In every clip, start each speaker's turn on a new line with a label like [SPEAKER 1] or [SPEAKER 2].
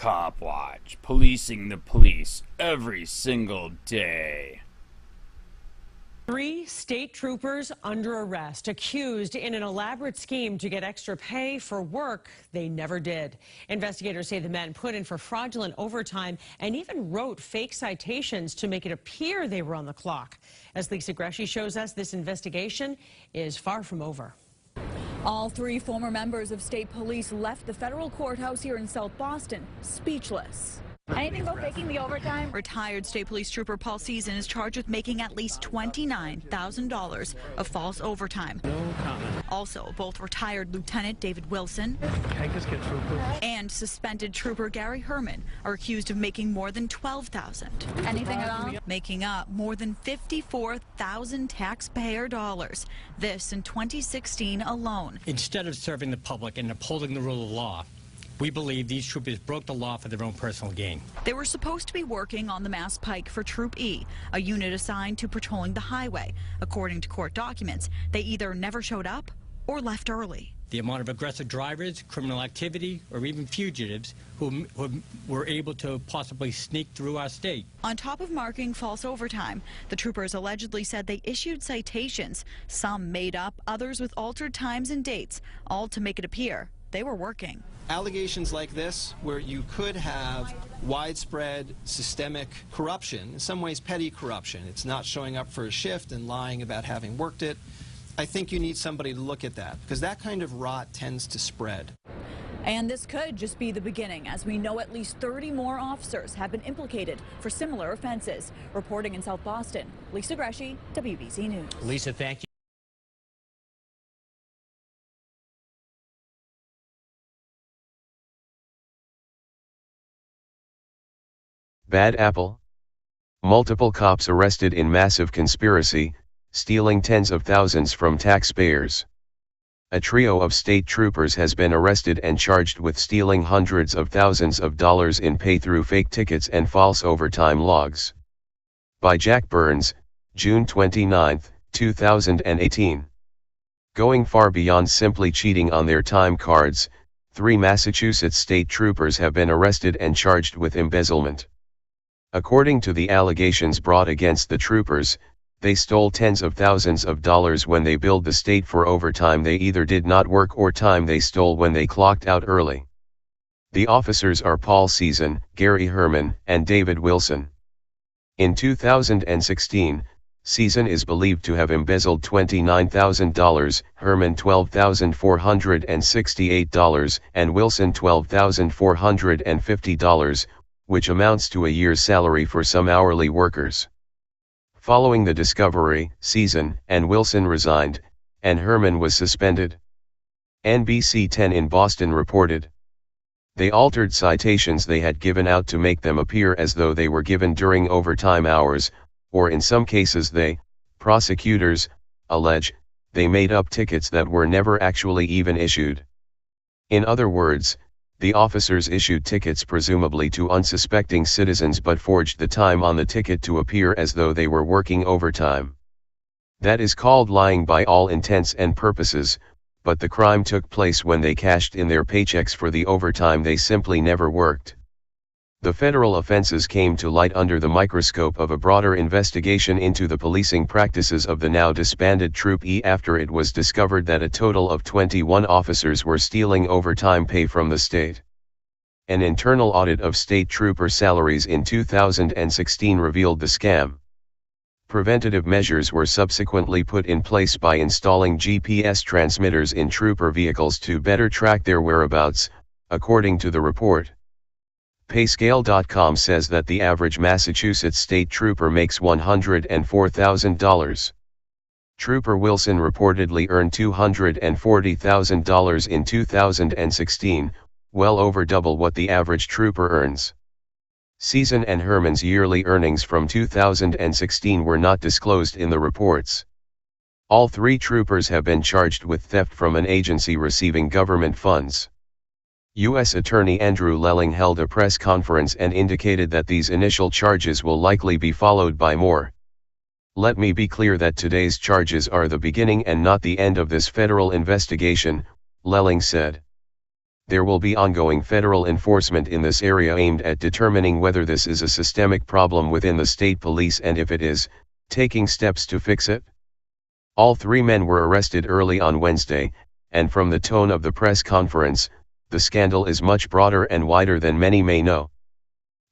[SPEAKER 1] COPWATCH, policing the police every single day.
[SPEAKER 2] 3 state troopers under arrest, accused in an elaborate scheme to get extra pay for work they never did. Investigators say the men put in for fraudulent overtime and even wrote fake citations to make it appear they were on the clock. As Lisa Greshey shows us, this investigation is far from over.
[SPEAKER 3] All 3 former members of state police left the federal courthouse here in South Boston speechless.
[SPEAKER 4] Anything about faking the overtime?
[SPEAKER 3] Retired state police trooper Paul Season is charged with making at least $29,000 of false overtime.
[SPEAKER 5] No comment.
[SPEAKER 3] Also, both retired Lieutenant David Wilson and suspended trooper Gary Herman are accused of making more than $12,000.
[SPEAKER 4] Anything at all?
[SPEAKER 3] Making up more than $54,000 taxpayer dollars. This in 2016 alone.
[SPEAKER 5] Instead of serving the public and upholding the rule of law, we believe these troopers broke the law for their own personal gain.
[SPEAKER 3] They were supposed to be working on the Mass Pike for Troop E, a unit assigned to patrolling the highway. According to court documents, they either never showed up or left early.
[SPEAKER 5] The amount of aggressive drivers, criminal activity, or even fugitives who were able to possibly sneak through our state.
[SPEAKER 3] On top of marking false overtime, the troopers allegedly said they issued citations, some made up, others with altered times and dates, all to make it appear they were working.
[SPEAKER 6] Allegations like this, where you could have widespread systemic corruption, in some ways petty corruption, it's not showing up for a shift and lying about having worked it, I think you need somebody to look at that, because that kind of rot tends to spread.
[SPEAKER 3] And this could just be the beginning, as we know at least 30 more officers have been implicated for similar offenses. Reporting in South Boston, Lisa Greshey, WBC News.
[SPEAKER 5] Lisa, thank you.
[SPEAKER 7] Bad apple? Multiple cops arrested in massive conspiracy, stealing tens of thousands from taxpayers. A trio of state troopers has been arrested and charged with stealing hundreds of thousands of dollars in pay through fake tickets and false overtime logs. By Jack Burns, June 29, 2018. Going far beyond simply cheating on their time cards, 3 Massachusetts state troopers have been arrested and charged with embezzlement. According to the allegations brought against the troopers, they stole tens of thousands of dollars when they billed the state for overtime they either did not work or time they stole when they clocked out early. The officers are Paul Season, Gary Herman, and David Wilson. In 2016, Season is believed to have embezzled $29,000, Herman $12,468, and Wilson $12,450, which amounts to a year's salary for some hourly workers. Following the discovery, Season and Wilson resigned, and Herman was suspended. NBC 10 in Boston reported. They altered citations they had given out to make them appear as though they were given during overtime hours, or in some cases they, prosecutors, allege, they made up tickets that were never actually even issued. In other words, the officers issued tickets presumably to unsuspecting citizens but forged the time on the ticket to appear as though they were working overtime. That is called lying by all intents and purposes, but the crime took place when they cashed in their paychecks for the overtime they simply never worked. The federal offenses came to light under the microscope of a broader investigation into the policing practices of the now disbanded Troop E after it was discovered that a total of 21 officers were stealing overtime pay from the state. An internal audit of state trooper salaries in 2016 revealed the scam. Preventative measures were subsequently put in place by installing GPS transmitters in trooper vehicles to better track their whereabouts, according to the report. Payscale.com says that the average Massachusetts state trooper makes $104,000. Trooper Wilson reportedly earned $240,000 in 2016, well over double what the average trooper earns. Season and Herman's yearly earnings from 2016 were not disclosed in the reports. All 3 troopers have been charged with theft from an agency receiving government funds. U.S. Attorney Andrew Lelling held a press conference and indicated that these initial charges will likely be followed by more. Let me be clear that today's charges are the beginning and not the end of this federal investigation, Lelling said. There will be ongoing federal enforcement in this area aimed at determining whether this is a systemic problem within the state police and if it is, taking steps to fix it. All 3 men were arrested early on Wednesday, and from the tone of the press conference, the scandal is much broader and wider than many may know.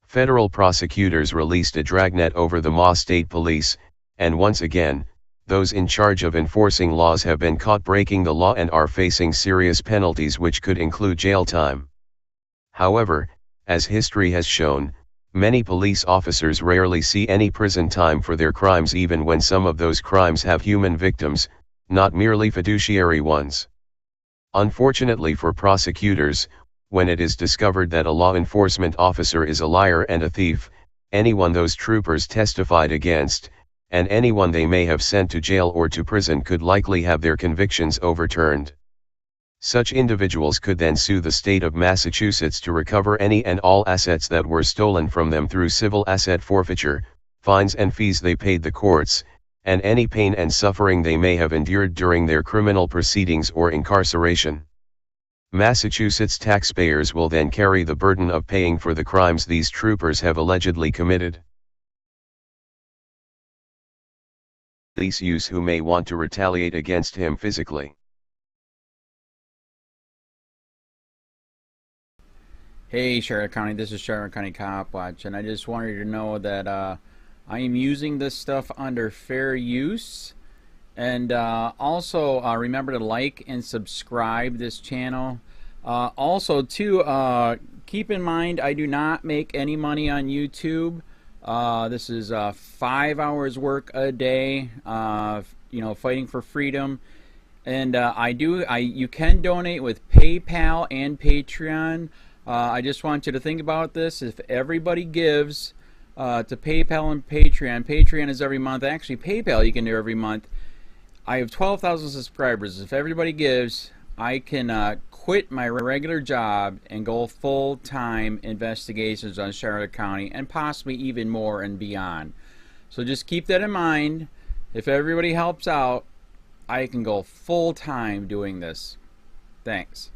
[SPEAKER 7] Federal prosecutors released a dragnet over the Ma State Police, and once again, those in charge of enforcing laws have been caught breaking the law and are facing serious penalties which could include jail time. However, as history has shown, many police officers rarely see any prison time for their crimes even when some of those crimes have human victims, not merely fiduciary ones. Unfortunately for prosecutors, when it is discovered that a law enforcement officer is a liar and a thief, anyone those troopers testified against, and anyone they may have sent to jail or to prison could likely have their convictions overturned. Such individuals could then sue the state of Massachusetts to recover any and all assets that were stolen from them through civil asset forfeiture, fines and fees they paid the courts, and any pain and suffering they may have endured during their criminal proceedings or incarceration. Massachusetts taxpayers will then carry the burden of paying for the crimes these troopers have allegedly committed. Police use who may want to retaliate against him physically.
[SPEAKER 1] Hey Charlotte County, this is Charlotte County COPWATCH, and I just wanted you to know that I am using this stuff under fair use. And also remember to like and subscribe this channel. Also too, keep in mind I do not make any money on YouTube. This is 5 hours work a day, you know, fighting for freedom. And you can donate with PayPal and Patreon. I just want you to think about this. If everybody gives to PayPal and Patreon, Patreon is every month. Actually, PayPal you can do every month. I have 12,000 subscribers. If everybody gives, I can quit my regular job and go full-time investigations on Charlotte County and possibly even more and beyond. So just keep that in mind. If everybody helps out, I can go full-time doing this. Thanks.